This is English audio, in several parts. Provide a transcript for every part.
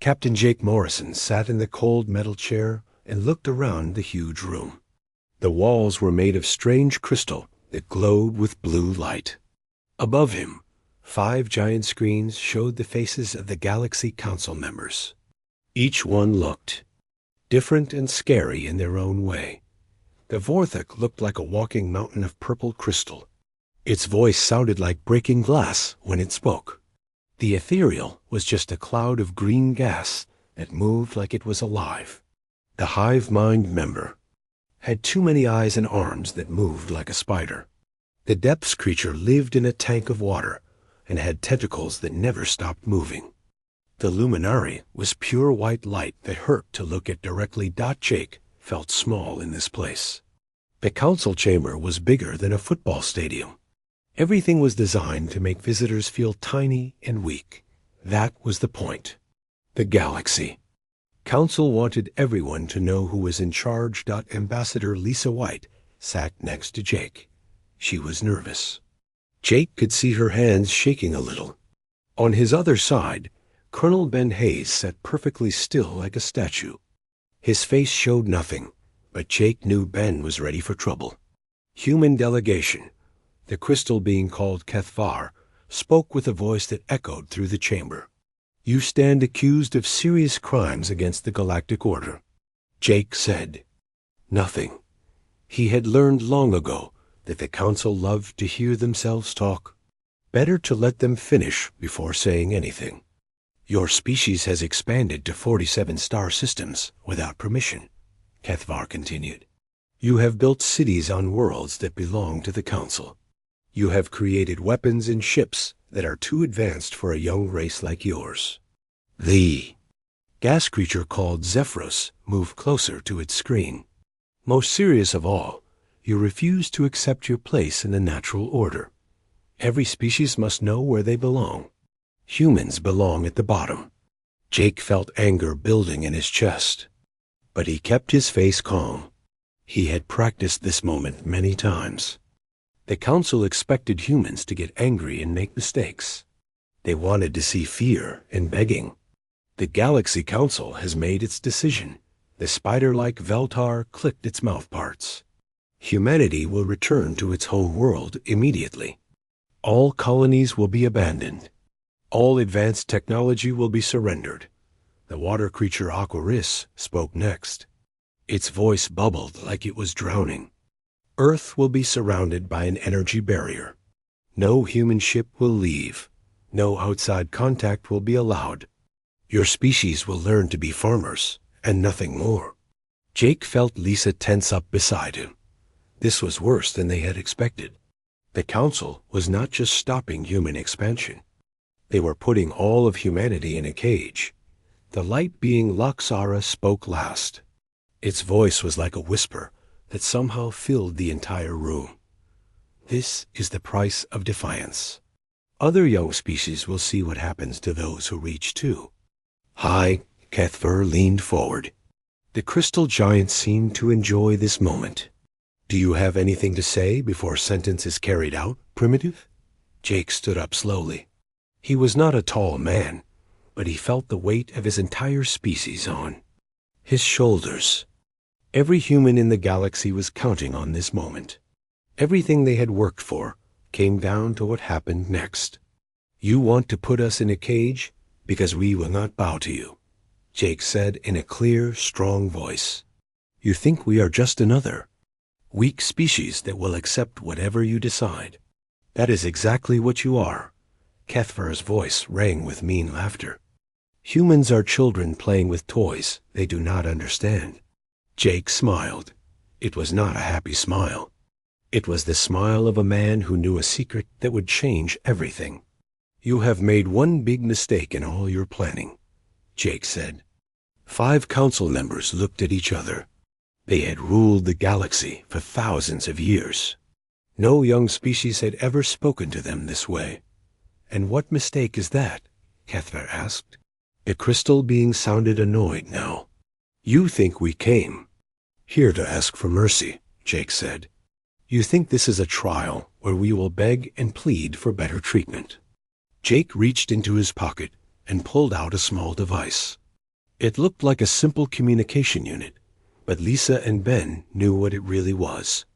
Captain Jake Morrison sat in the cold metal chair and looked around the huge room. The walls were made of strange crystal that glowed with blue light. Above him, 5 giant screens showed the faces of the Galaxy Council members. Each one looked different and scary in their own way. The Vorthok looked like a walking mountain of purple crystal. Its voice sounded like breaking glass when it spoke. The Ethereal was just a cloud of green gas that moved like it was alive. The hive mind member had too many eyes and arms that moved like a spider. The Depths creature lived in a tank of water and had tentacles that never stopped moving. The Luminari was pure white light that hurt to look at directly. Jake felt small in this place. The council chamber was bigger than a football stadium. Everything was designed to make visitors feel tiny and weak. That was the point. The galaxy. Council wanted everyone to know who was in charge. Ambassador Lisa White sat next to Jake. She was nervous. Jake could see her hands shaking a little. On his other side, Colonel Ben Hayes sat perfectly still like a statue. His face showed nothing, but Jake knew Ben was ready for trouble. Human delegation, the crystal being called Kethvar, spoke with a voice that echoed through the chamber. "You stand accused of serious crimes against the Galactic Order." Jake said nothing. He had learned long ago that the council loved to hear themselves talk. Better to let them finish before saying anything. "Your species has expanded to 47 star systems without permission," Kethvar continued. "You have built cities on worlds that belong to the council. You have created weapons and ships that are too advanced for a young race like yours." The gas creature called Zephyros moved closer to its screen. "Most serious of all, you refuse to accept your place in the natural order. Every species must know where they belong. Humans belong at the bottom." Jake felt anger building in his chest, but he kept his face calm. He had practiced this moment many times. The council expected humans to get angry and make mistakes. They wanted to see fear and begging. The Galaxy Council has made its decision. The spider-like Veltar clicked its mouthparts. Humanity will return to its home world immediately. All colonies will be abandoned. All advanced technology will be surrendered. The water creature Aquaris spoke next. Its voice bubbled like it was drowning. "Earth will be surrounded by an energy barrier. No human ship will leave. No outside contact will be allowed. Your species will learn to be farmers and nothing more." Jake felt Lisa tense up beside him. This was worse than they had expected. The council was not just stopping human expansion. They were putting all of humanity in a cage. The light being Loxara spoke last. Its voice was like a whisper that somehow filled the entire room. "This is the price of defiance. Other young species will see what happens to those who reach too." High, Kethvar leaned forward. The crystal giant seemed to enjoy this moment. "Do you have anything to say before sentence is carried out, Primitive?" Jake stood up slowly. He was not a tall man, but he felt the weight of his entire species on his shoulders. Every human in the galaxy was counting on this moment. Everything they had worked for came down to what happened next. "You want to put us in a cage because we will not bow to you," Jake said in a clear, strong voice. "You think we are just another weak species that will accept whatever you decide. That is exactly what you are." Kethvar's voice rang with mean laughter. "Humans are children playing with toys they do not understand." Jake smiled. It was not a happy smile. It was the smile of a man who knew a secret that would change everything. "You have made one big mistake in all your planning," Jake said. 5 council members looked at each other. They had ruled the galaxy for thousands of years. No young species had ever spoken to them this way. "And what mistake is that?" Kethvar asked. The crystal being sounded annoyed now. "You think we came here to ask for mercy," Jake said. "You think this is a trial where we will beg and plead for better treatment." Jake reached into his pocket and pulled out a small device. It looked like a simple communication unit, but Lisa and Ben knew what it really was.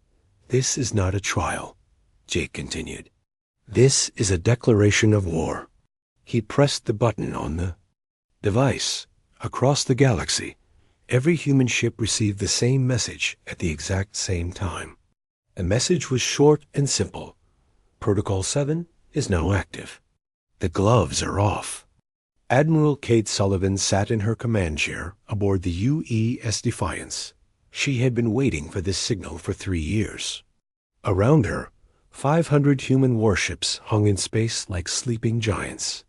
"This is not a trial," Jake continued. "This is a declaration of war." He pressed the button on the device. Across the galaxy, every human ship received the same message at the exact same time. The message was short and simple. "Protocol 7 is now active. The gloves are off." Admiral Kate Sullivan sat in her command chair aboard the UES Defiance. She had been waiting for this signal for 3 years. Around her, 500 human warships hung in space like sleeping giants.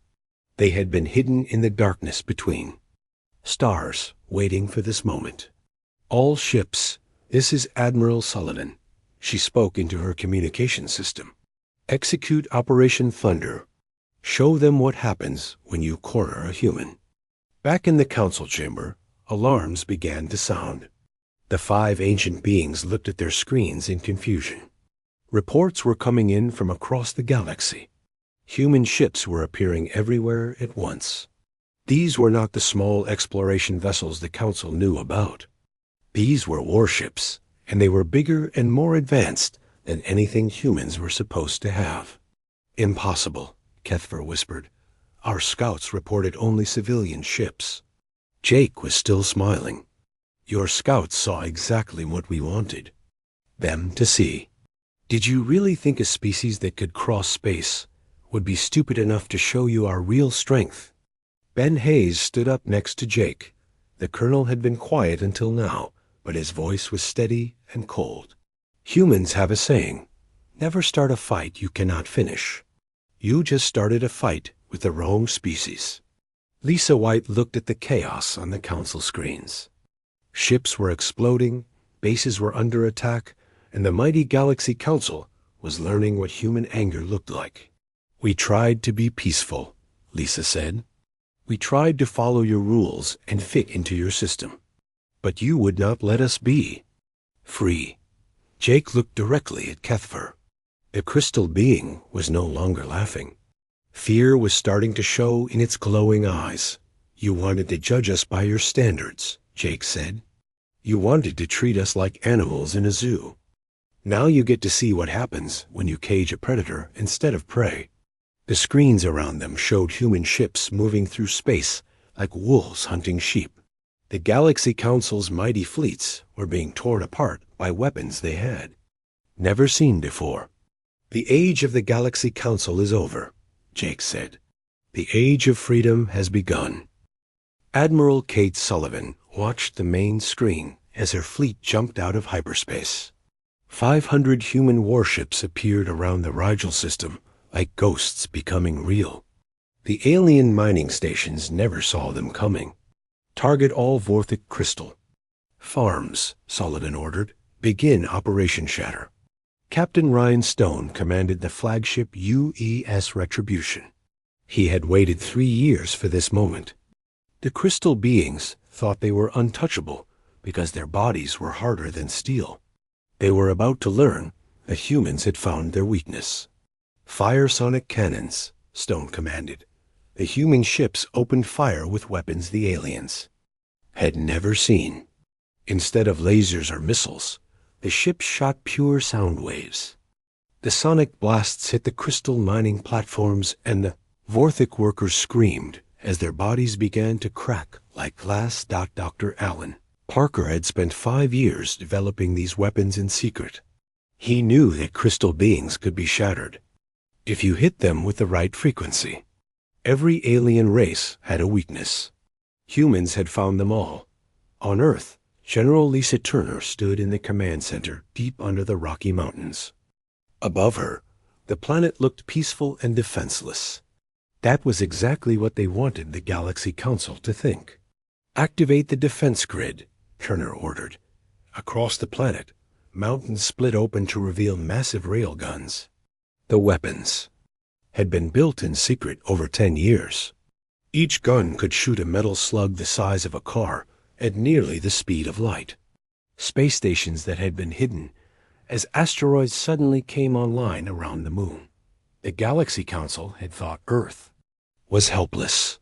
They had been hidden in the darkness between stars, waiting for this moment. "All ships, this is Admiral Sullivan." She spoke into her communication system. "Execute Operation Thunder. Show them what happens when you corner a human." Back in the council chamber, alarms began to sound. The 5 ancient beings looked at their screens in confusion. Reports were coming in from across the galaxy. Human ships were appearing everywhere at once. These were not the small exploration vessels the council knew about. These were warships, and they were bigger and more advanced than anything humans were supposed to have. "Impossible," Kethver whispered. "Our scouts reported only civilian ships." Jake was still smiling. "Your scouts saw exactly what we wanted them to see. Did you really think a species that could cross space would be stupid enough to show you our real strength?" Ben Hayes stood up next to Jake. The colonel had been quiet until now, but his voice was steady and cold. "Humans have a saying, never start a fight you cannot finish. You just started a fight with the wrong species." Lisa White looked at the chaos on the council screens. Ships were exploding, bases were under attack, and the mighty Galaxy Council was learning what human anger looked like. "We tried to be peaceful," Lisa said. "We tried to follow your rules and fit into your system. But you would not let us be free." Jake looked directly at Kethver. The crystal being was no longer laughing. Fear was starting to show in its glowing eyes. "You wanted to judge us by your standards," Jake said. "You wanted to treat us like animals in a zoo. Now you get to see what happens when you cage a predator instead of prey." The screens around them showed human ships moving through space like wolves hunting sheep. The Galaxy Council's mighty fleets were being torn apart by weapons they had never seen before. "The age of the Galaxy Council is over," Jake said. "The age of freedom has begun." Admiral Kate Sullivan watched the main screen as her fleet jumped out of hyperspace. 500 human warships appeared around the Rigel system like ghosts becoming real. The alien mining stations never saw them coming. "Target all Vorthic crystal farms," Sullivan ordered. "Begin Operation Shatter." Captain Ryan Stone commanded the flagship UES Retribution. He had waited 3 years for this moment. The crystal beings thought they were untouchable because their bodies were harder than steel. They were about to learn that humans had found their weakness. "Fire sonic cannons," Stone commanded. The human ships opened fire with weapons the aliens had never seen. Instead of lasers or missiles, the ships shot pure sound waves. The sonic blasts hit the crystal mining platforms, and the Vorthic workers screamed as their bodies began to crack like glass. Dr. Allen Parker had spent 5 years developing these weapons in secret. He knew that crystal beings could be shattered if you hit them with the right frequency. Every alien race had a weakness. Humans had found them all. On Earth, General Lisa Turner stood in the command center deep under the Rocky Mountains. Above her, the planet looked peaceful and defenseless. That was exactly what they wanted the Galaxy Council to think. "Activate the defense grid," Turner ordered. Across the planet, mountains split open to reveal massive railguns. The weapons had been built in secret over 10 years. Each gun could shoot a metal slug the size of a car at nearly the speed of light. Space stations that had been hidden as asteroids suddenly came online around the moon. The Galaxy Council had thought Earth was helpless.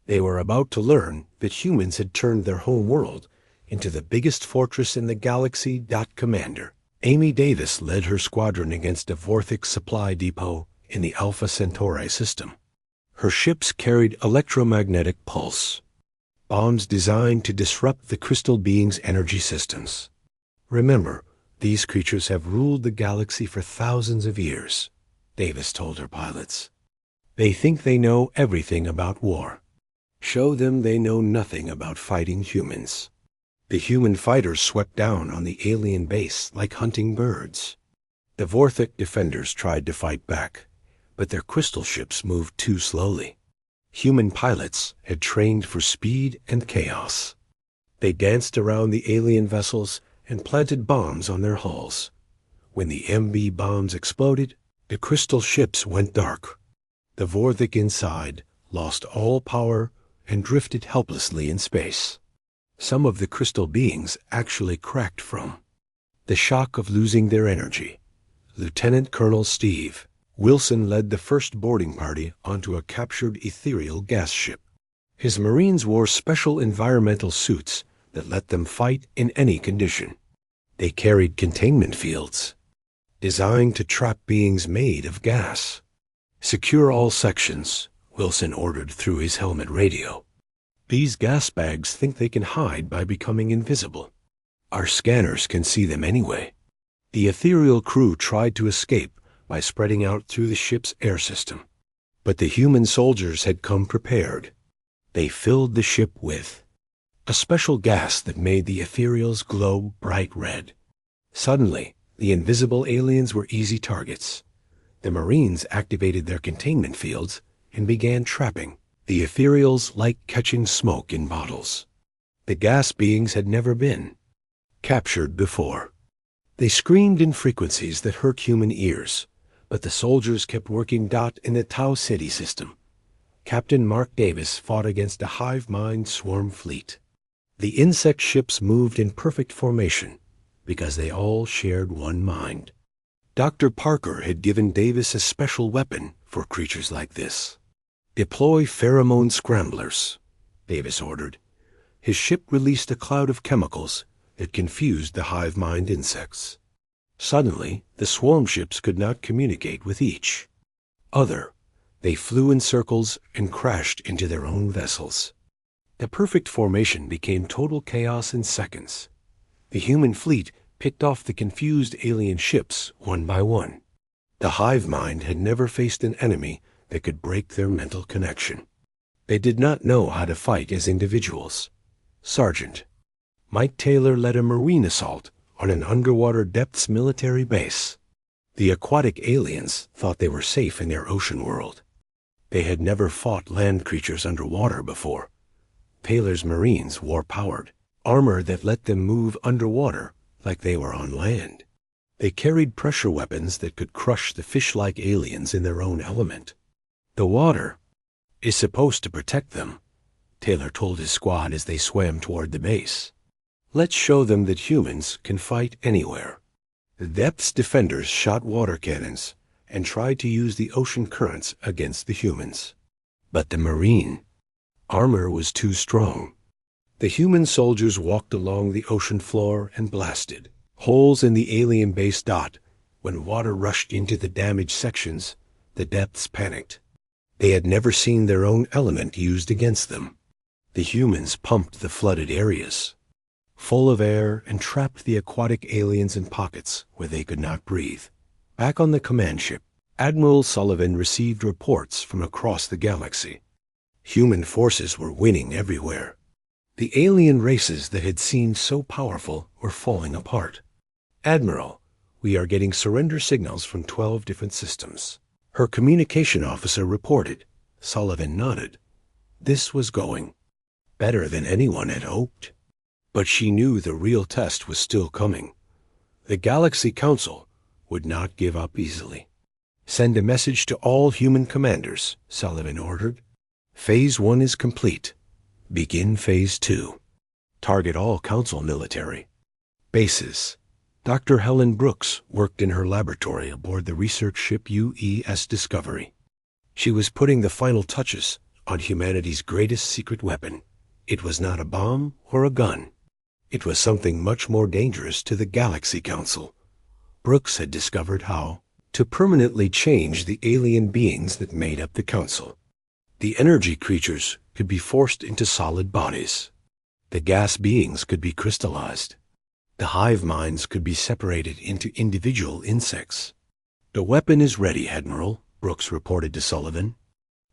They were about to learn that humans had turned their home world into the biggest fortress in the galaxy. Commander Amy Davis led her squadron against a Vorthic supply depot in the Alpha Centauri system. Her ships carried electromagnetic pulse, bombs designed to disrupt the crystal beings' energy systems. Remember, these creatures have ruled the galaxy for thousands of years, Davis told her pilots. They think they know everything about war. Show them they know nothing about fighting humans. The human fighters swept down on the alien base like hunting birds. The Vorthic defenders tried to fight back, but their crystal ships moved too slowly. Human pilots had trained for speed and chaos. They danced around the alien vessels and planted bombs on their hulls. When the MB bombs exploded, the crystal ships went dark. The Vorthic inside lost all power and drifted helplessly in space. Some of the crystal beings actually cracked from the shock of losing their energy. Lieutenant Colonel Steve Wilson led the first boarding party onto a captured ethereal gas ship. His Marines wore special environmental suits that let them fight in any condition. They carried containment fields, designed to trap beings made of gas. "Secure all sections," Wilson ordered through his helmet radio. "These gas bags think they can hide by becoming invisible. Our scanners can see them anyway." The ethereal crew tried to escape by spreading out through the ship's air system. But the human soldiers had come prepared. They filled the ship with a special gas that made the ethereals glow bright red. Suddenly, the invisible aliens were easy targets. The Marines activated their containment fields and began trapping the ethereals like catching smoke in bottles. The gas beings had never been captured before. They screamed in frequencies that hurt human ears, but the soldiers kept working. In the Tau City system, Captain Mark Davis fought against a hive mind swarm fleet. The insect ships moved in perfect formation because they all shared one mind. Dr. Parker had given Davis a special weapon for creatures like this. "Deploy pheromone scramblers," Davis ordered. His ship released a cloud of chemicals that confused the hive mind insects. Suddenly, the swarm ships could not communicate with each other. They flew in circles and crashed into their own vessels. The perfect formation became total chaos in seconds. The human fleet picked off the confused alien ships one by one. The hive mind had never faced an enemy that could break their mental connection. They did not know how to fight as individuals. Sergeant Mike Taylor led a marine assault on an underwater depths military base. The aquatic aliens thought they were safe in their ocean world. They had never fought land creatures underwater before. Taylor's Marines wore powered armor that let them move underwater like they were on land. They carried pressure weapons that could crush the fish-like aliens in their own element. "The water is supposed to protect them," Taylor told his squad as they swam toward the base. "Let's show them that humans can fight anywhere." The depths defenders shot water cannons and tried to use the ocean currents against the humans. But the marine armor was too strong. The human soldiers walked along the ocean floor and blasted holes in the alien base. When water rushed into the damaged sections, the depths panicked. They had never seen their own element used against them. The humans pumped the flooded areas full of air and trapped the aquatic aliens in pockets where they could not breathe. Back on the command ship, Admiral Sullivan received reports from across the galaxy. Human forces were winning everywhere. The alien races that had seemed so powerful were falling apart. "Admiral, we are getting surrender signals from 12 different systems," her communication officer reported. Sullivan nodded. This was going better than anyone had hoped. But she knew the real test was still coming. The Galaxy Council would not give up easily. "Send a message to all human commanders," Sullivan ordered. "Phase 1 is complete. Begin Phase 2. Target all Council military bases." Dr. Helen Brooks worked in her laboratory aboard the research ship UES Discovery. She was putting the final touches on humanity's greatest secret weapon. It was not a bomb or a gun. It was something much more dangerous to the Galaxy Council. Brooks had discovered how to permanently change the alien beings that made up the Council. The energy creatures could be forced into solid bodies. The gas beings could be crystallized. The hive minds could be separated into individual insects. "The weapon is ready, Admiral," Brooks reported to Sullivan.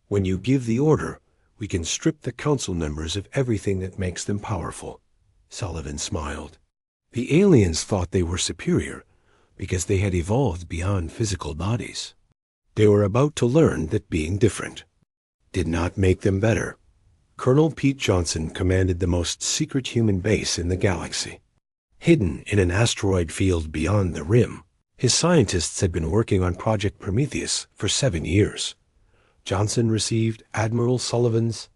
"When you give the order, we can strip the Council members of everything that makes them powerful." Sullivan smiled. The aliens thought they were superior because they had evolved beyond physical bodies. They were about to learn that being different did not make them better. Colonel Pete Johnson commanded the most secret human base in the galaxy. Hidden in an asteroid field beyond the rim, his scientists had been working on Project Prometheus for 7 years. Johnson received Admiral Sullivan's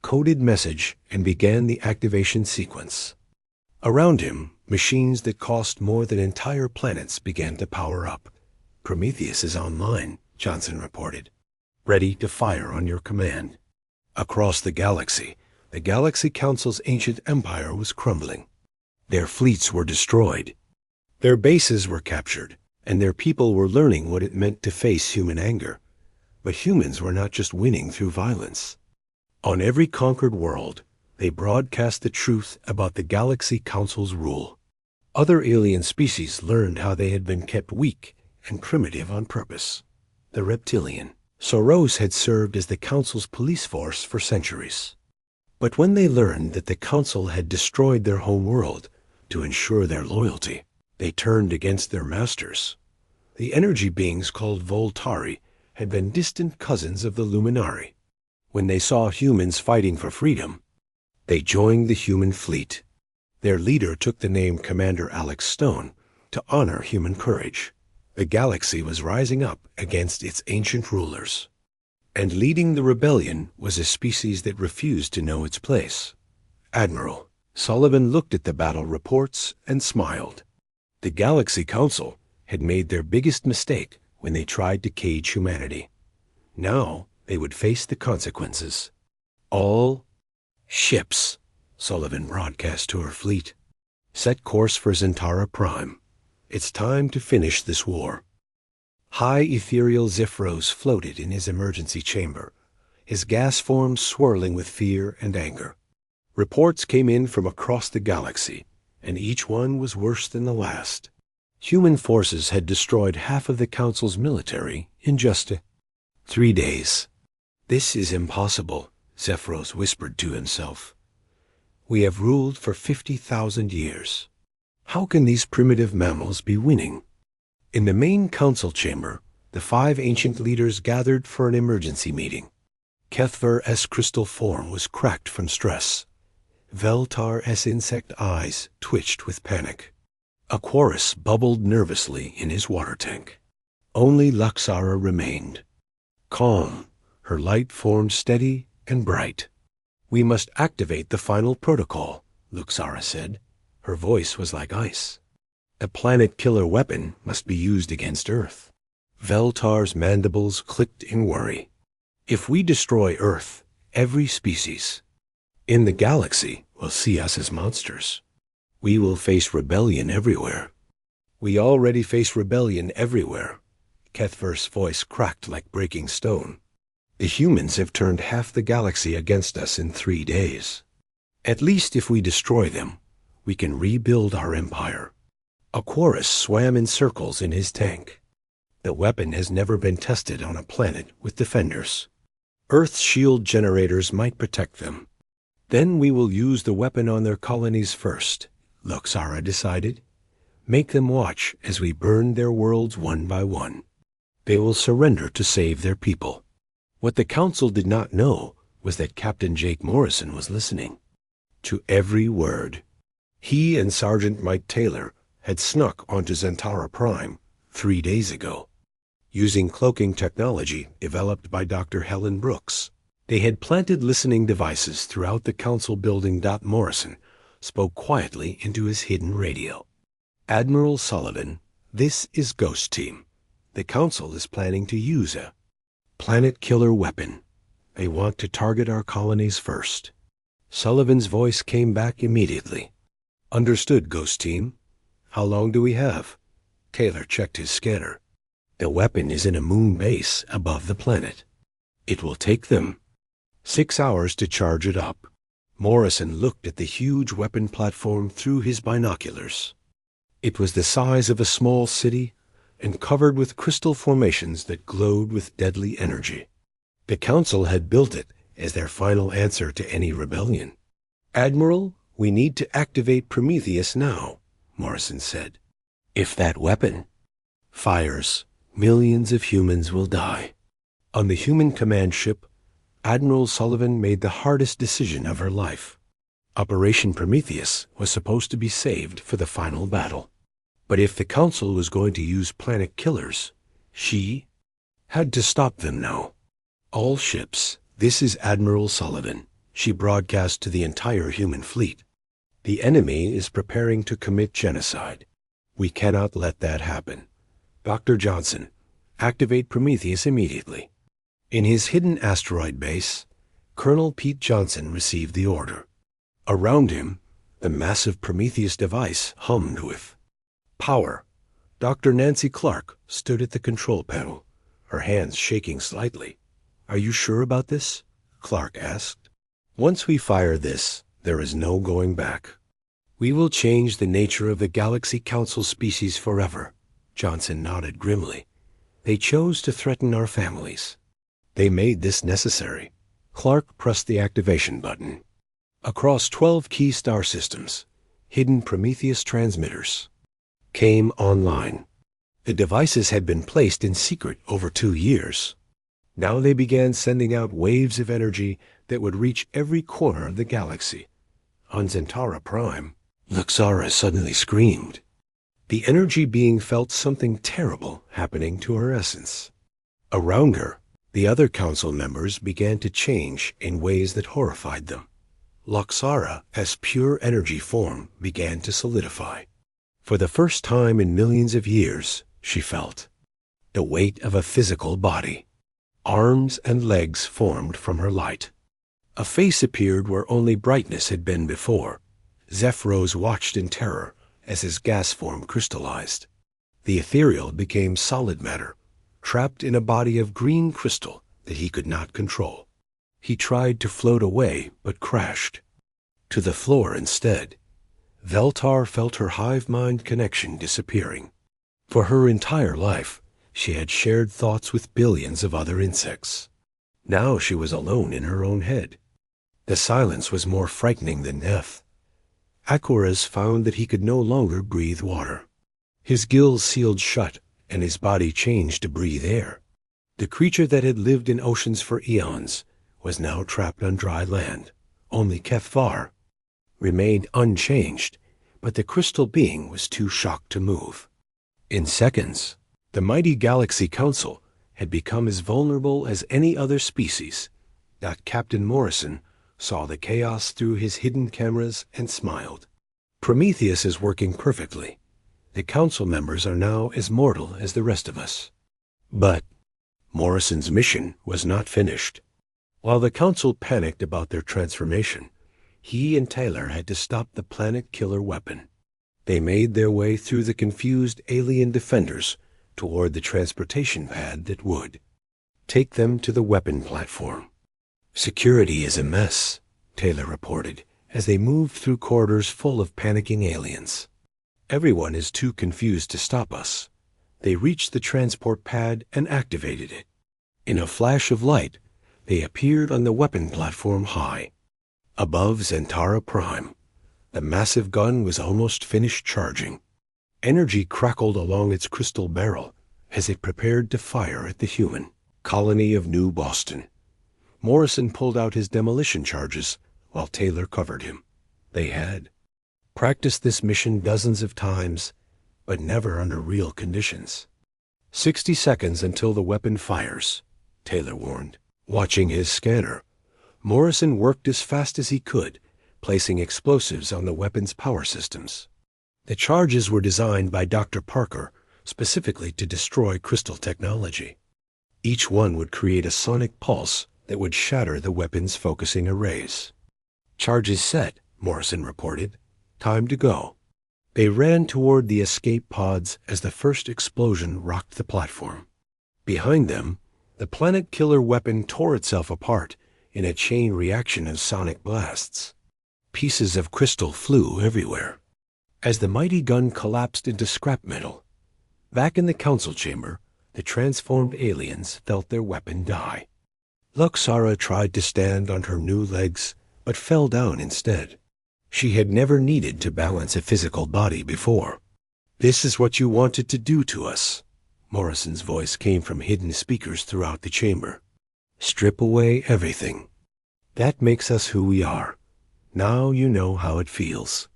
coded message and began the activation sequence. Around him, machines that cost more than entire planets began to power up. "Prometheus is online," Johnson reported, "ready to fire on your command." Across the Galaxy Council's ancient empire was crumbling. Their fleets were destroyed. Their bases were captured, and their people were learning what it meant to face human anger. But humans were not just winning through violence. On every conquered world, they broadcast the truth about the Galaxy Council's rule. Other alien species learned how they had been kept weak and primitive on purpose. The reptilian, Soros, had served as the Council's police force for centuries. But when they learned that the Council had destroyed their home world to ensure their loyalty, they turned against their masters. The energy beings called Voltari had been distant cousins of the Luminari. When they saw humans fighting for freedom, they joined the human fleet. Their leader took the name Commander Alex Stone to honor human courage. The galaxy was rising up against its ancient rulers. And leading the rebellion was a species that refused to know its place. "Admiral," Sullivan looked at the battle reports and smiled. The Galaxy Council had made their biggest mistake when they tried to cage humanity. Now they would face the consequences. "All ships," Sullivan broadcast to her fleet, "set course for Zentara Prime. It's time to finish this war." High ethereal Zephyros floated in his emergency chamber, his gas forms swirling with fear and anger. Reports came in from across the galaxy, and each one was worse than the last. Human forces had destroyed half of the Council's military in just 3 days. "This is impossible," Zephyros whispered to himself. "We have ruled for 50,000 years. How can these primitive mammals be winning?" In the main council chamber, the 5 ancient leaders gathered for an emergency meeting. Kethver's crystal form was cracked from stress. Veltar's insect eyes twitched with panic. Aquarus bubbled nervously in his water tank. Only Luxara remained, calm, her light form steady and bright. "We must activate the final protocol," Luxara said. Her voice was like ice. "A planet-killer weapon must be used against Earth." Veltar's mandibles clicked in worry. "If we destroy Earth, every species in the galaxy will see us as monsters. We will face rebellion everywhere." "We already face rebellion everywhere." Kethver's voice cracked like breaking stone. "The humans have turned half the galaxy against us in 3 days. At least if we destroy them, we can rebuild our empire." Aquarus swam in circles in his tank. "The weapon has never been tested on a planet with defenders. Earth's shield generators might protect them. Then we will use the weapon on their colonies first," Luxara decided. "Make them watch as we burn their worlds one by one. They will surrender to save their people." What the Council did not know was that Captain Jake Morrison was listening to every word. He and Sergeant Mike Taylor had snuck onto Zentara Prime 3 days ago. Using cloaking technology developed by Dr. Helen Brooks, they had planted listening devices throughout the Council building. Morrison spoke quietly into his hidden radio. "Admiral Sullivan, this is Ghost Team. The Council is planning to use a planet-killer weapon. They want to target our colonies first. Sullivan's voice came back immediately. Understood, Ghost Team. How long do we have? Taylor checked his scanner. The weapon is in a moon base above the planet. It will take them 6 hours to charge it up. Morrison looked at the huge weapon platform through his binoculars. It was the size of a small city and covered with crystal formations that glowed with deadly energy. The Council had built it as their final answer to any rebellion. Admiral, we need to activate Prometheus now, Morrison said. If that weapon fires, millions of humans will die. On the human command ship, Admiral Sullivan made the hardest decision of her life. Operation Prometheus was supposed to be saved for the final battle. But if the Council was going to use planet killers, she had to stop them now. All ships, this is Admiral Sullivan, she broadcast to the entire human fleet. The enemy is preparing to commit genocide. We cannot let that happen. Dr. Johnson, activate Prometheus immediately. In his hidden asteroid base, Colonel Pete Johnson received the order. Around him, the massive Prometheus device hummed with power. Dr. Nancy Clark stood at the control panel, her hands shaking slightly. Are you sure about this? Clark asked. Once we fire this, there is no going back. We will change the nature of the Galaxy Council species forever. Johnson nodded grimly. They chose to threaten our families. They made this necessary. Clark pressed the activation button. Across 12 key star systems, hidden Prometheus transmitters came online. The devices had been placed in secret over 2 years. Now they began sending out waves of energy that would reach every corner of the galaxy. On Zentara Prime, Luxara suddenly screamed. The energy being felt something terrible happening to her essence. Around her, the other council members began to change in ways that horrified them. Luxara, as pure energy form, began to solidify. For the first time in millions of years, she felt the weight of a physical body. Arms and legs formed from her light. A face appeared where only brightness had been before. Zephyros watched in terror as his gas form crystallized. The ethereal became solid matter, trapped in a body of green crystal that he could not control. He tried to float away, but crashed to the floor instead. Veltar felt her hive-mind connection disappearing. For her entire life, she had shared thoughts with billions of other insects. Now she was alone in her own head. The silence was more frightening than death. Akoras found that he could no longer breathe water. His gills sealed shut, and his body changed to breathe air. The creature that had lived in oceans for eons was now trapped on dry land. Only Kethvar remained unchanged, but the crystal being was too shocked to move. In seconds, the mighty Galaxy Council had become as vulnerable as any other species. Captain Morrison saw the chaos through his hidden cameras and smiled. Prometheus is working perfectly. The council members are now as mortal as the rest of us. But Morrison's mission was not finished. While the council panicked about their transformation, he and Taylor had to stop the planet-killer weapon. They made their way through the confused alien defenders toward the transportation pad that would take them to the weapon platform. Security is a mess, Taylor reported, as they moved through corridors full of panicking aliens. Everyone is too confused to stop us. They reached the transport pad and activated it. In a flash of light, they appeared on the weapon platform high. Above Zentara Prime, the massive gun was almost finished charging. Energy crackled along its crystal barrel as it prepared to fire at the human colony of New Boston. Morrison pulled out his demolition charges while Taylor covered him. They had practiced this mission dozens of times, but never under real conditions. 60 seconds until the weapon fires, Taylor warned. Watching his scanner, Morrison worked as fast as he could, placing explosives on the weapon's power systems. The charges were designed by Dr. Parker specifically to destroy crystal technology. Each one would create a sonic pulse that would shatter the weapon's focusing arrays. "Charges set," Morrison reported. "Time to go." They ran toward the escape pods as the first explosion rocked the platform. Behind them, the planet-killer weapon tore itself apart in a chain reaction of sonic blasts. Pieces of crystal flew everywhere. As the mighty gun collapsed into scrap metal, back in the council chamber, the transformed aliens felt their weapon die. Luxara tried to stand on her new legs, but fell down instead. She had never needed to balance a physical body before. "This is what you wanted to do to us." Morrison's voice came from hidden speakers throughout the chamber. "Strip away everything. That makes us who we are. Now you know how it feels."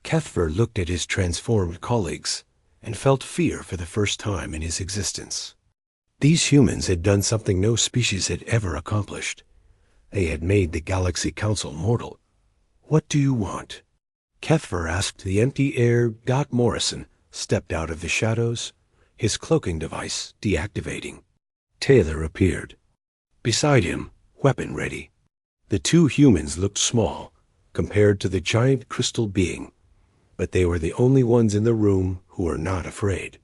Kethver looked at his transformed colleagues and felt fear for the first time in his existence. These humans had done something no species had ever accomplished. They had made the Galaxy Council mortal. "What do you want?" Kethver asked. The empty-aired Dot Morrison stepped out of the shadows, his cloaking device deactivating. Taylor appeared. Beside him, weapon ready. The two humans looked small compared to the giant crystal being, but they were the only ones in the room who were not afraid.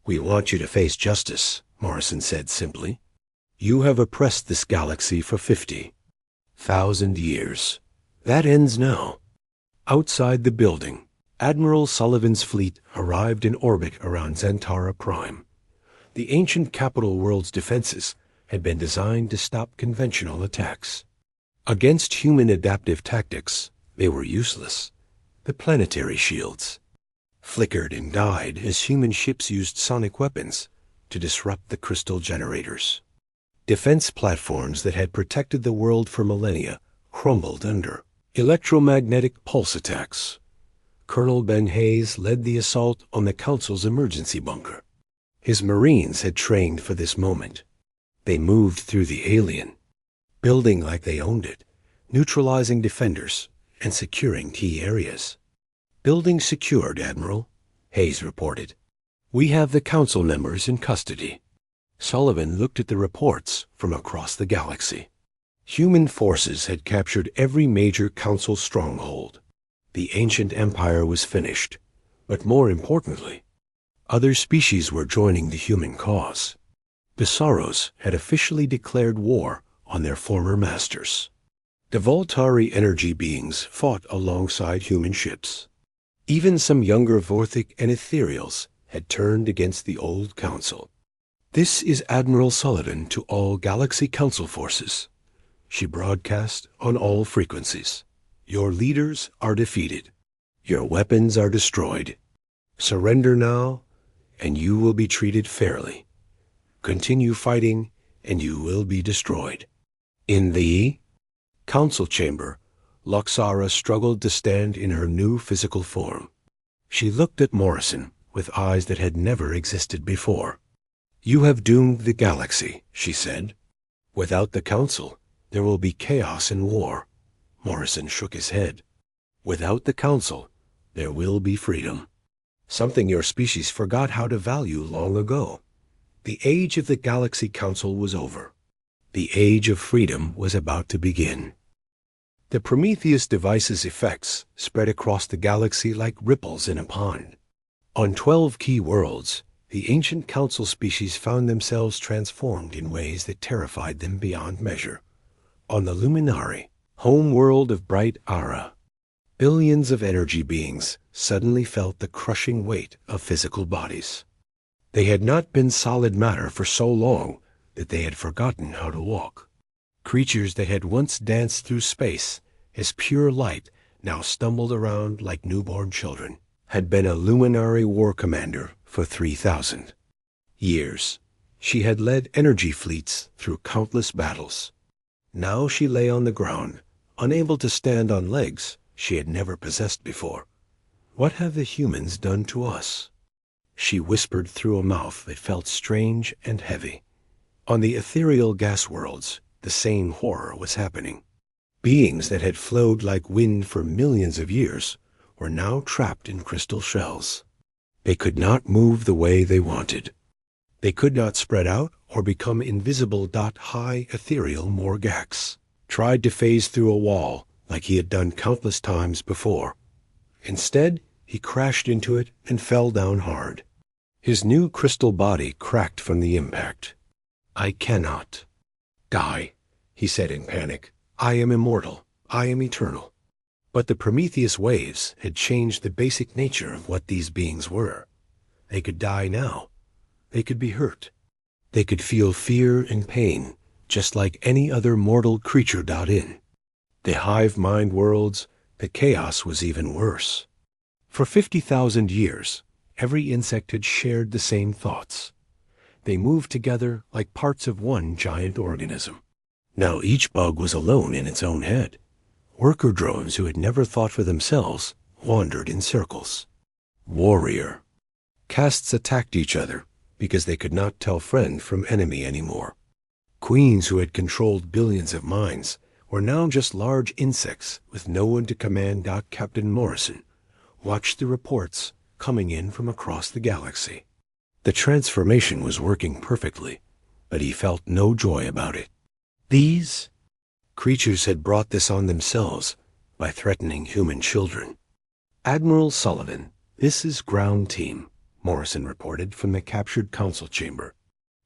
"We want you to face justice," Morrison said simply. "You have oppressed this galaxy for 50,000 years. That ends now." Outside the building, Admiral Sullivan's fleet arrived in orbit around Zentara Prime. The ancient capital world's defenses had been designed to stop conventional attacks. Against human adaptive tactics, they were useless. The planetary shields flickered and died as human ships used sonic weapons to disrupt the crystal generators. Defense platforms that had protected the world for millennia crumbled under electromagnetic pulse attacks. Colonel Ben Hayes led the assault on the Council's emergency bunker. His Marines had trained for this moment. They moved through the alien, building like they owned it, neutralizing defenders and securing key areas. "Building secured, Admiral," Hayes reported. "We have the Council members in custody." Sullivan looked at the reports from across the galaxy. Human forces had captured every major Council stronghold. The ancient empire was finished, but more importantly, other species were joining the human cause. The Sorrows had officially declared war on their former masters. The Voltari energy beings fought alongside human ships. Even some younger Vorthic and Ethereals had turned against the old Council. "This is Admiral Sullivan to all Galaxy Council forces," she broadcast on all frequencies. "Your leaders are defeated. Your weapons are destroyed. Surrender now, and you will be treated fairly. Continue fighting, and you will be destroyed." In the Council chamber, Luxara struggled to stand in her new physical form. She looked at Morrison with eyes that had never existed before. "You have doomed the galaxy," she said. "Without the Council, there will be chaos and war." Morrison shook his head. "Without the Council, there will be freedom. Something your species forgot how to value long ago. The age of the Galaxy Council was over. The age of freedom was about to begin." The Prometheus device's effects spread across the galaxy like ripples in a pond. On 12 key worlds, the ancient Council species found themselves transformed in ways that terrified them beyond measure. On the Luminari, home world of bright Ara, billions of energy beings suddenly felt the crushing weight of physical bodies. They had not been solid matter for so long that they had forgotten how to walk. Creatures that had once danced through space as pure light now stumbled around like newborn children. Had been a luminary war commander for 3,000 years. She had led energy fleets through countless battles. Now she lay on the ground, unable to stand on legs she had never possessed before. "What have the humans done to us?" she whispered through a mouth that felt strange and heavy. On the ethereal gas worlds, the same horror was happening. Beings that had flowed like wind for millions of years were now trapped in crystal shells. They could not move the way they wanted. They could not spread out or become invisible. High Ethereal Morgax tried to phase through a wall like he had done countless times before. Instead, he crashed into it and fell down hard. His new crystal body cracked from the impact. "I cannot die," he said in panic. "I am immortal. I am eternal." But the Prometheus waves had changed the basic nature of what these beings were. They could die now. They could be hurt. They could feel fear and pain, just like any other mortal creature. In the hive mind worlds, the chaos was even worse. For 50,000 years, every insect had shared the same thoughts. They moved together like parts of one giant organism. Now each bug was alone in its own head. Worker drones who had never thought for themselves wandered in circles. Warrior. Castes attacked each other because they could not tell friend from enemy anymore. Queens who had controlled billions of minds were now just large insects with no one to command. Captain Morrison watched the reports coming in from across the galaxy. The transformation was working perfectly, but he felt no joy about it. These creatures had brought this on themselves by threatening human children. "Admiral Sullivan, this is ground team," Morrison reported from the captured council chamber.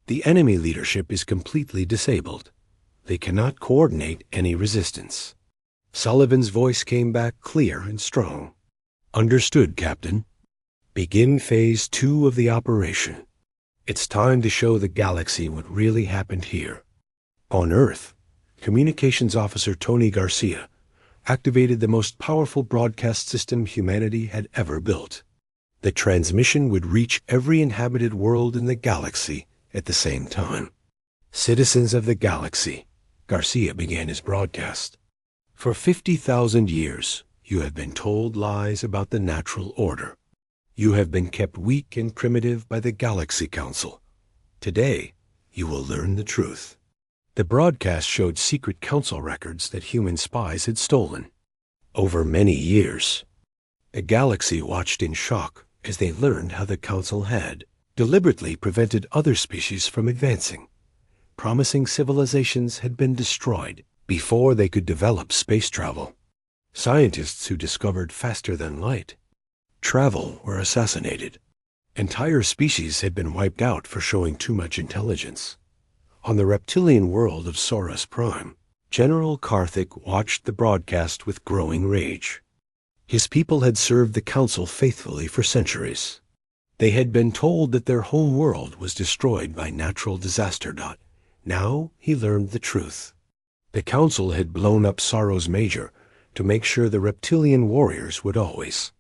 "The enemy leadership is completely disabled. They cannot coordinate any resistance." Sullivan's voice came back clear and strong. "Understood, Captain. Begin Phase 2 of the operation. It's time to show the galaxy what really happened here." On Earth, Communications Officer Tony Garcia activated the most powerful broadcast system humanity had ever built. The transmission would reach every inhabited world in the galaxy at the same time. "Citizens of the galaxy," Garcia began his broadcast. "For 50,000 years, you have been told lies about the natural order. You have been kept weak and primitive by the Galaxy Council. Today, you will learn the truth." The broadcast showed secret council records that human spies had stolen. Over many years, the galaxy watched in shock as they learned how the council had deliberately prevented other species from advancing. Promising civilizations had been destroyed before they could develop space travel. Scientists who discovered faster than light travel were assassinated. Entire species had been wiped out for showing too much intelligence. On the reptilian world of Saurus Prime, General Karthik watched the broadcast with growing rage. His people had served the council faithfully for centuries. They had been told that their whole world was destroyed by natural disaster. Now he learned the truth. The council had blown up Saros Major to make sure the reptilian warriors would always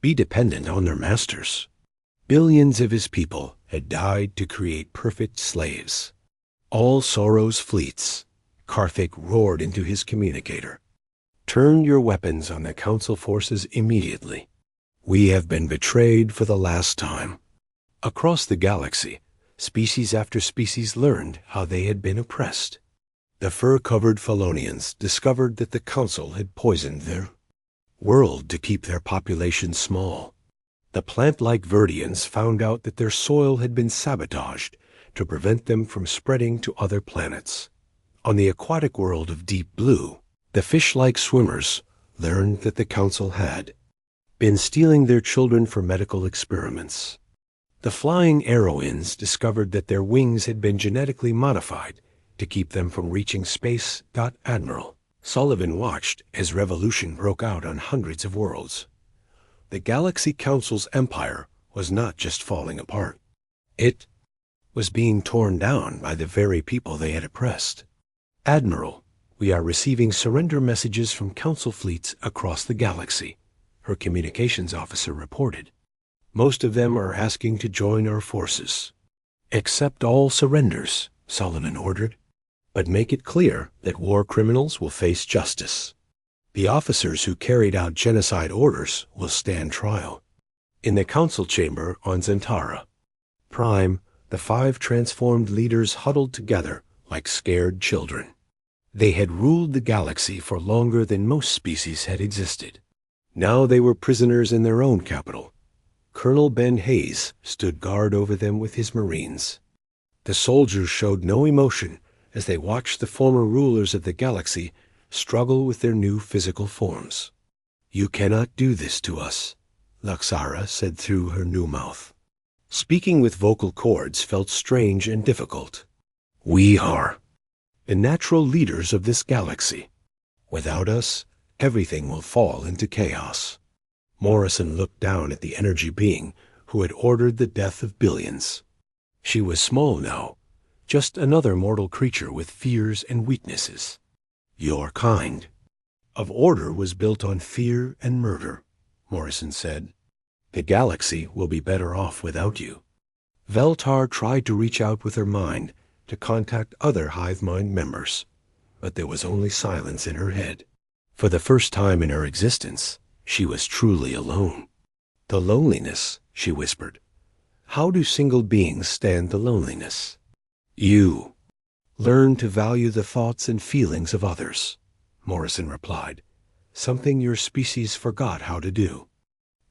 be dependent on their masters. Billions of his people had died to create perfect slaves. "All Saros fleets," Karthik roared into his communicator. "Turn your weapons on the council forces immediately. We have been betrayed for the last time." Across the galaxy, species after species learned how they had been oppressed. The fur-covered Felonians discovered that the council had poisoned their world to keep their population small. The plant-like Verdians found out that their soil had been sabotaged to prevent them from spreading to other planets. On the aquatic world of Deep Blue, the fish-like swimmers learned that the council had been stealing their children for medical experiments. The flying Arrowins discovered that their wings had been genetically modified to keep them from reaching space. Admiral Sullivan watched as revolution broke out on hundreds of worlds. The Galaxy Council's empire was not just falling apart. It was being torn down by the very people they had oppressed. "Admiral, we are receiving surrender messages from council fleets across the galaxy," her communications officer reported. "Most of them are asking to join our forces." "Accept all surrenders," Sullivan ordered, "but make it clear that war criminals will face justice. The officers who carried out genocide orders will stand trial." In the council chamber on Zentara Prime, the 5 transformed leaders huddled together like scared children. They had ruled the galaxy for longer than most species had existed. Now they were prisoners in their own capital. Colonel Ben Hayes stood guard over them with his Marines. The soldiers showed no emotion as they watched the former rulers of the galaxy struggle with their new physical forms. "You cannot do this to us," Laxara said through her new mouth. Speaking with vocal cords felt strange and difficult. "We are the natural leaders of this galaxy. Without us, everything will fall into chaos." Morrison looked down at the energy being who had ordered the death of billions. She was small now, just another mortal creature with fears and weaknesses. "Your kind of order was built on fear and murder," Morrison said. "The galaxy will be better off without you." Veltar tried to reach out with her mind to contact other hive mind members, but there was only silence in her head. For the first time in her existence, she was truly alone. "The loneliness," she whispered. "How do single beings stand the loneliness?" "You learn to value the thoughts and feelings of others," Morrison replied, "something your species forgot how to do."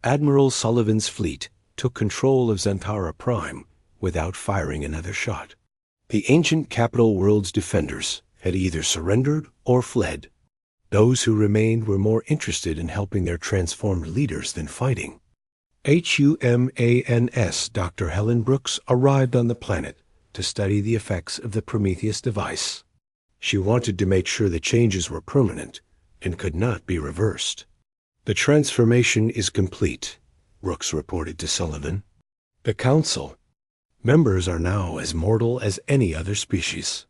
Admiral Sullivan's fleet took control of Zantara Prime without firing another shot. The ancient capital world's defenders had either surrendered or fled. Those who remained were more interested in helping their transformed leaders than fighting. HUMANS Dr. Helen Brooks arrived on the planet to study the effects of the Prometheus device. She wanted to make sure the changes were permanent and could not be reversed. "The transformation is complete," Brooks reported to Sullivan. "The Council members are now as mortal as any other species.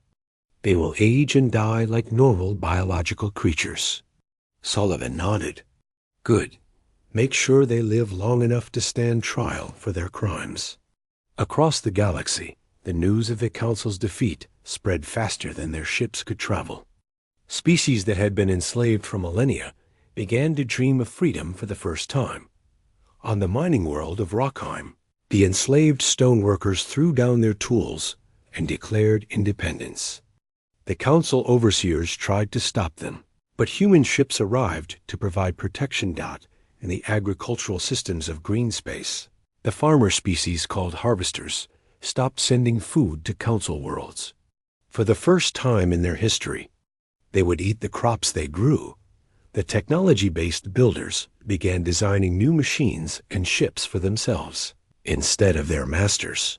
They will age and die like normal biological creatures." Sullivan nodded. "Good. Make sure they live long enough to stand trial for their crimes." Across the galaxy, the news of the Council's defeat spread faster than their ships could travel. Species that had been enslaved for millennia began to dream of freedom for the first time. On the mining world of Rockheim, the enslaved stoneworkers threw down their tools and declared independence. The Council overseers tried to stop them, but human ships arrived to provide protection in the agricultural systems of green space. The farmer species called harvesters stopped sending food to Council worlds. For the first time in their history, they would eat the crops they grew. The technology-based builders began designing new machines and ships for themselves instead of their masters.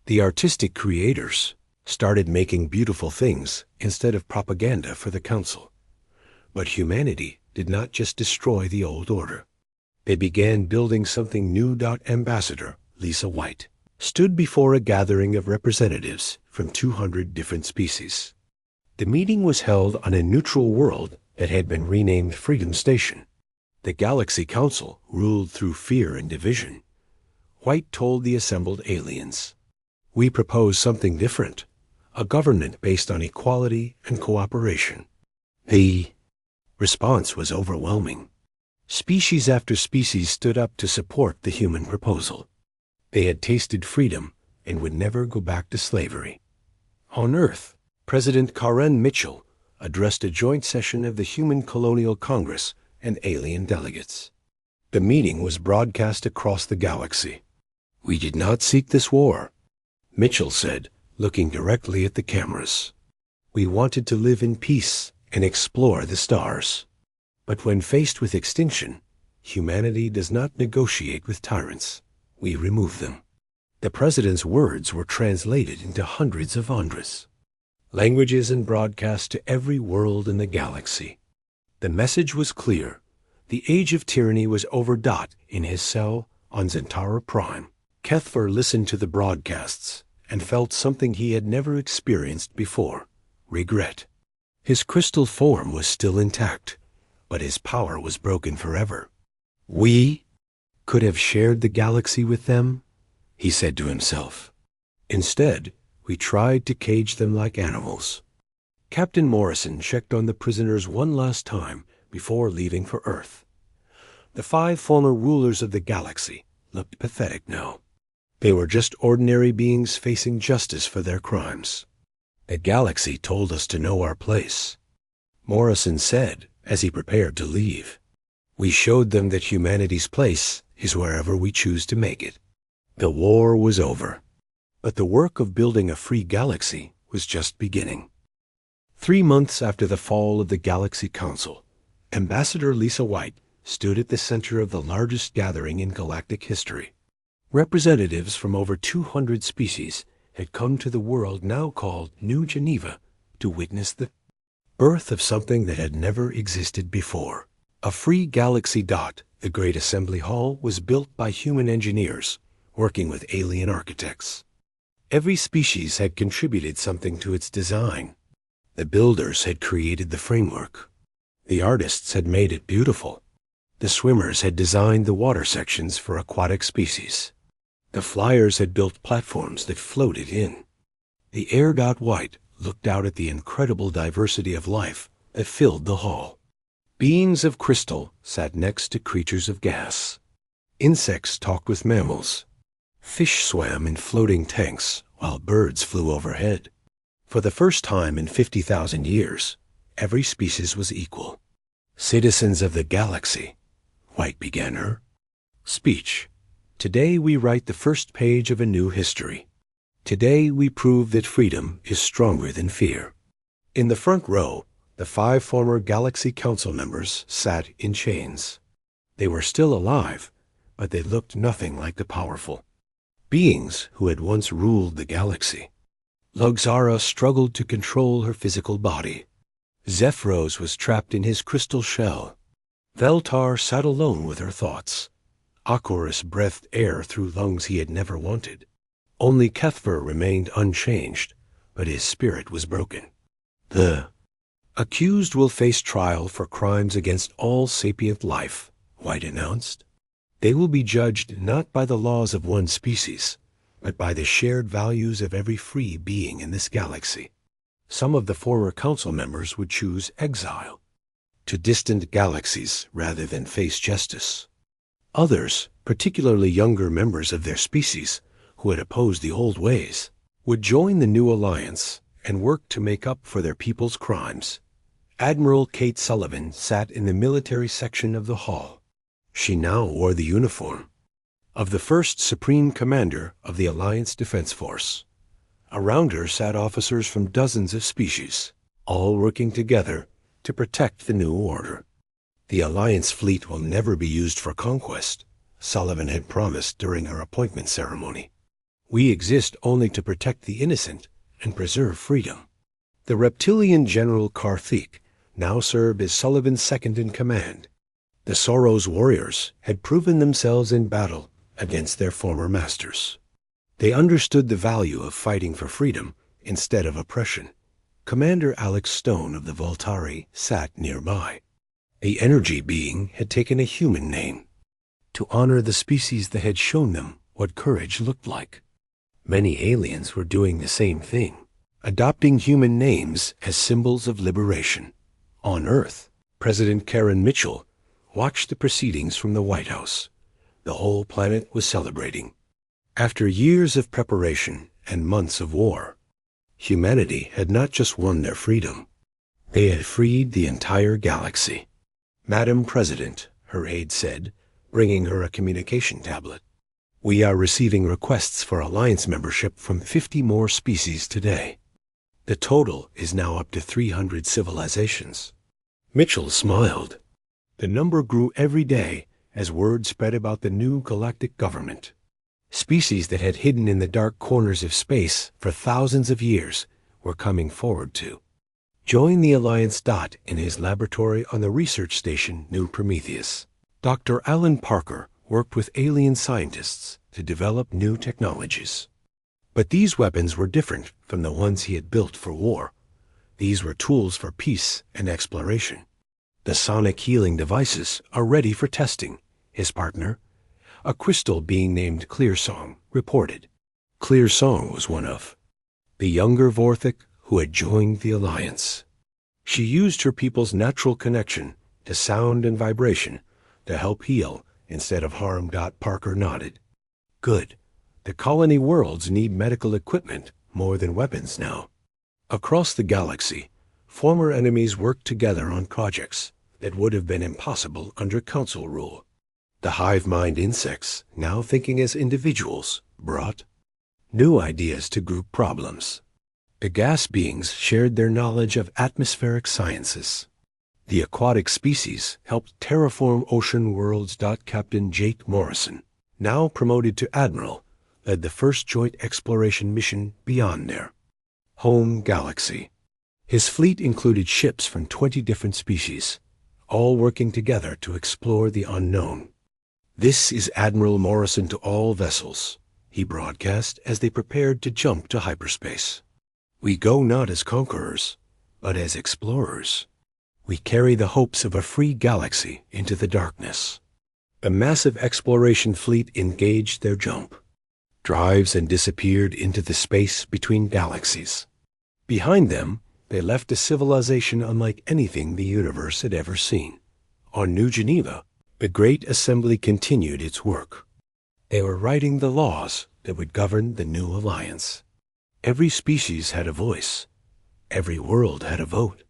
The artistic creators started making beautiful things instead of propaganda for the Council. But humanity did not just destroy the old order. They began building something new. Ambassador Lisa White stood before a gathering of representatives from 200 different species. The meeting was held on a neutral world that had been renamed Freedom Station. The Galaxy Council ruled through fear and division. White told the assembled aliens, "We propose something different, a government based on equality and cooperation." The response was overwhelming. Species after species stood up to support the human proposal. They had tasted freedom and would never go back to slavery. On Earth, President Karen Mitchell addressed a joint session of the Human Colonial Congress and alien delegates. The meeting was broadcast across the galaxy. "We did not seek this war," Mitchell said, looking directly at the cameras. "We wanted to live in peace and explore the stars. But when faced with extinction, humanity does not negotiate with tyrants. We remove them." The president's words were translated into hundreds of Andres languages and broadcast to every world in the galaxy. The message was clear. The age of tyranny was over. In his cell on Zantara Prime, Kethver listened to the broadcasts and felt something he had never experienced before: regret. His crystal form was still intact, but his power was broken forever. "We could have shared the galaxy with them," he said to himself. "Instead, we tried to cage them like animals." Captain Morrison checked on the prisoners one last time before leaving for Earth. The 5 former rulers of the galaxy looked pathetic now. They were just ordinary beings facing justice for their crimes. "The galaxy told us to know our place," Morrison said as he prepared to leave. "We showed them that humanity's place is wherever we choose to make it." The war was over, But the work of building a free galaxy was just beginning. 3 months after the fall of the Galaxy Council, Ambassador Lisa White stood at the center of the largest gathering in galactic history. Representatives from over 200 species had come to the world now called New Geneva to witness the birth of something that had never existed before. A free galaxy dot, the Great Assembly Hall, was built by human engineers working with alien architects. Every species had contributed something to its design. The builders had created the framework. The artists had made it beautiful. The swimmers had designed the water sections for aquatic species. The flyers had built platforms that floated in. The air dot White looked out at the incredible diversity of life that filled the hall. Beings of crystal sat next to creatures of gas. Insects talked with mammals. Fish swam in floating tanks while birds flew overhead. For the first time in 50,000 years, every species was equal. Citizens of the galaxy, White began her speech. Today we write the first page of a new history. Today we prove that freedom is stronger than fear. In the front row, the 5 former Galaxy Council members sat in chains. They were still alive, but they looked nothing like the powerful beings who had once ruled the galaxy. Luxara struggled to control her physical body. Zephyros was trapped in his crystal shell. Veltar sat alone with her thoughts. Akorus breathed air through lungs he had never wanted. Only Kethver remained unchanged, but his spirit was broken. The accused will face trial for crimes against all sapient life, White announced. They will be judged not by the laws of one species, but by the shared values of every free being in this galaxy. Some of the former council members would choose exile to distant galaxies rather than face justice. Others, particularly younger members of their species who had opposed the old ways, would join the new alliance and work to make up for their people's crimes. Admiral Kate Sullivan sat in the military section of the hall. She now wore the uniform of the first Supreme Commander of the Alliance Defense Force. Around her sat officers from dozens of species, all working together to protect the new order. The Alliance fleet will never be used for conquest, Sullivan had promised during her appointment ceremony. We exist only to protect the innocent and preserve freedom. The reptilian General Karthik now served as Sullivan's second-in-command. The Soros warriors had proven themselves in battle against their former masters. They understood the value of fighting for freedom instead of oppression. Commander Alex Stone of the Voltari sat nearby. The energy being had taken a human name to honor the species that had shown them what courage looked like. Many aliens were doing the same thing, adopting human names as symbols of liberation. On Earth, President Karen Mitchell watched the proceedings from the White House. The whole planet was celebrating. After years of preparation and months of war, humanity had not just won their freedom. They had freed the entire galaxy. Madam President, her aide said, bringing her a communication tablet. We are receiving requests for alliance membership from 50 more species today. The total is now up to 300 civilizations. Mitchell smiled. The number grew every day as word spread about the new galactic government. Species that had hidden in the dark corners of space for thousands of years were coming forward to join the Alliance Dot in his laboratory on the research station New Prometheus. Dr. Alan Parker worked with alien scientists to develop new technologies. But these weapons were different from the ones he had built for war. These were tools for peace and exploration. The sonic healing devices are ready for testing, his partner, a crystal being named Clearsong, reported. Clearsong was one of the younger Vorthic who had joined the Alliance. She used her people's natural connection to sound and vibration to help heal instead of harm. Parker nodded. Good. The colony worlds need medical equipment more than weapons now. Across the galaxy, former enemies worked together on projects that would have been impossible under council rule. The hive mind insects, now thinking as individuals, brought new ideas to group problems. The gas beings shared their knowledge of atmospheric sciences. The aquatic species helped terraform ocean worlds. Captain Jake Morrison, now promoted to admiral, led the first joint exploration mission beyond their home galaxy. His fleet included ships from 20 different species, all working together to explore the unknown. "This is Admiral Morrison to all vessels," he broadcast as they prepared to jump to hyperspace. "We go not as conquerors, but as explorers. We carry the hopes of a free galaxy into the darkness." The massive exploration fleet engaged their jump drives and disappeared into the space between galaxies. Behind them, they left a civilization unlike anything the universe had ever seen. On New Geneva, the Great Assembly continued its work. They were writing the laws that would govern the new alliance. Every species had a voice. Every world had a vote.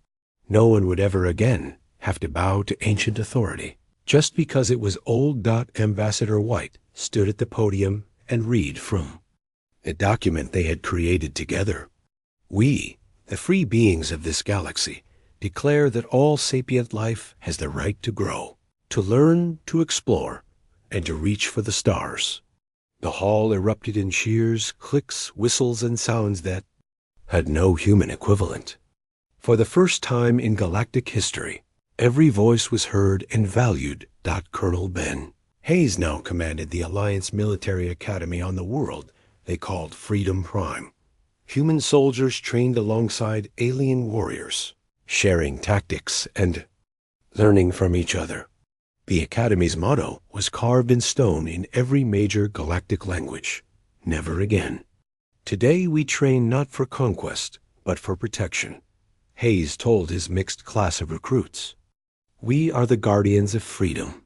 No one would ever again have to bow to ancient authority, just because it was old. Ambassador White stood at the podium and read from a document they had created together. "We, the free beings of this galaxy, declare that all sapient life has the right to grow, to learn, to explore, and to reach for the stars." The hall erupted in cheers, clicks, whistles, and sounds that had no human equivalent. For the first time in galactic history, every voice was heard and valued. Colonel Ben Hayes now commanded the Alliance Military Academy on the world they called Freedom Prime. Human soldiers trained alongside alien warriors, sharing tactics and learning from each other. The Academy's motto was carved in stone in every major galactic language: "Never again." "Today we train not for conquest, but for protection," Hayes told his mixed class of recruits. "We are the guardians of freedom.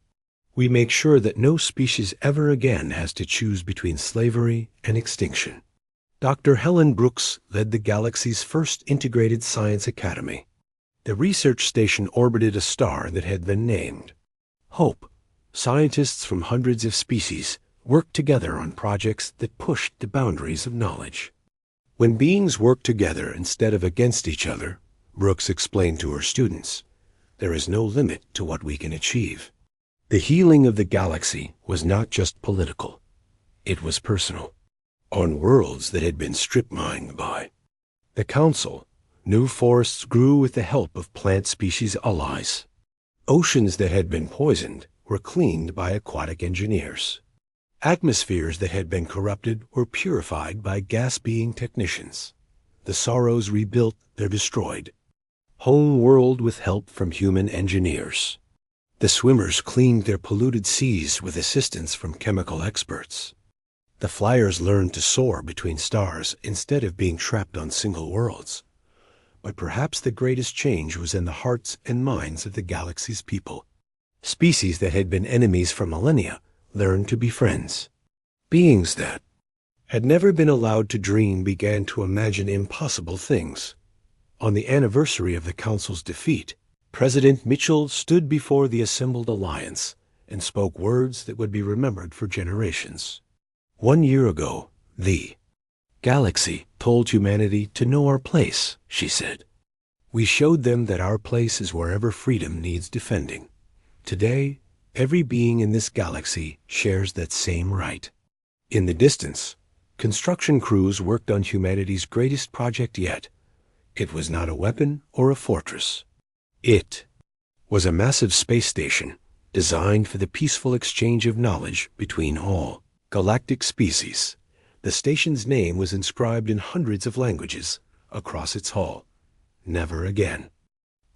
We make sure that no species ever again has to choose between slavery and extinction." Dr. Helen Brooks led the galaxy's first integrated science academy. The research station orbited a star that had been named Hope. Scientists from hundreds of species worked together on projects that pushed the boundaries of knowledge. When beings work together instead of against each other, Brooks explained to her students, there is no limit to what we can achieve. The healing of the galaxy was not just political. It was personal. On worlds that had been strip-mined by the Council, new forests grew with the help of plant species allies. Oceans that had been poisoned were cleaned by aquatic engineers. Atmospheres that had been corrupted were purified by gas-being technicians. The Sorrows rebuilt their destroyed home world with help from human engineers. The Swimmers cleaned their polluted seas with assistance from chemical experts. The Flyers learned to soar between stars instead of being trapped on single worlds. But perhaps the greatest change was in the hearts and minds of the galaxy's people. Species that had been enemies for millennia learned to be friends. Beings that had never been allowed to dream began to imagine impossible things. On the anniversary of the Council's defeat, President Mitchell stood before the assembled alliance and spoke words that would be remembered for generations. 1 year ago, the galaxy told humanity to know our place, she said. We showed them that our place is wherever freedom needs defending. Today, every being in this galaxy shares that same right. In the distance, construction crews worked on humanity's greatest project yet. It was not a weapon or a fortress. It was a massive space station designed for the peaceful exchange of knowledge between all galactic species. The station's name was inscribed in hundreds of languages across its hull. Never again.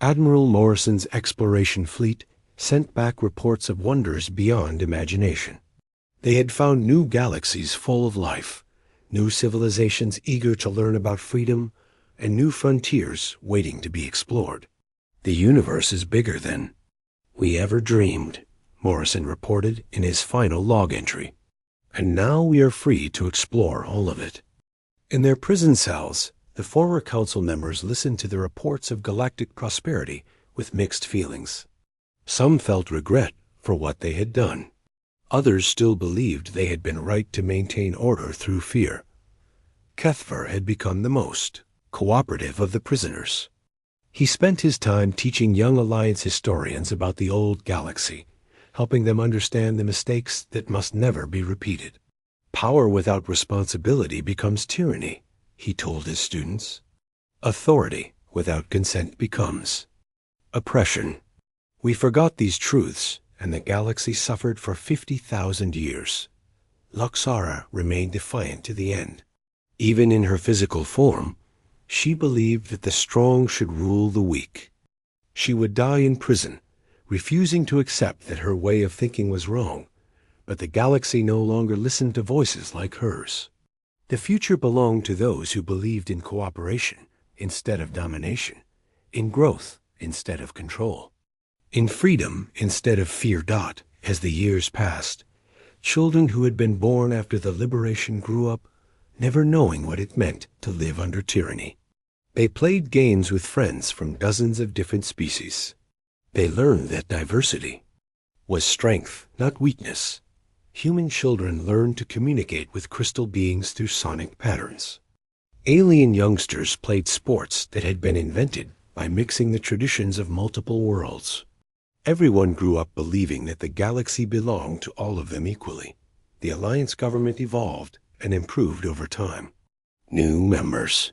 Admiral Morrison's exploration fleet sent back reports of wonders beyond imagination. They had found new galaxies full of life, new civilizations eager to learn about freedom, and new frontiers waiting to be explored. The universe is bigger than we ever dreamed, Morrison reported in his final log entry. And now we are free to explore all of it. In their prison cells, the former council members listened to the reports of galactic prosperity with mixed feelings. Some felt regret for what they had done. Others still believed they had been right to maintain order through fear. Cuthbert had become the most cooperative of the prisoners. He spent his time teaching young Alliance historians about the old galaxy, helping them understand the mistakes that must never be repeated. Power without responsibility becomes tyranny, he told his students. Authority without consent becomes oppression. We forgot these truths, and the galaxy suffered for 50,000 years. Luxara remained defiant to the end. Even in her physical form, she believed that the strong should rule the weak. She would die in prison, refusing to accept that her way of thinking was wrong, but the galaxy no longer listened to voices like hers. The future belonged to those who believed in cooperation instead of domination, in growth instead of control, in freedom instead of fear. As the years passed, children who had been born after the liberation grew up, never knowing what it meant to live under tyranny. They played games with friends from dozens of different species. They learned that diversity was strength, not weakness. Human children learned to communicate with crystal beings through sonic patterns. Alien youngsters played sports that had been invented by mixing the traditions of multiple worlds. Everyone grew up believing that the galaxy belonged to all of them equally. The Alliance government evolved and improved over time. New members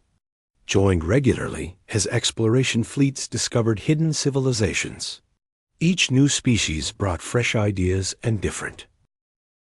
joined regularly as exploration fleets discovered hidden civilizations. Each new species brought fresh ideas and different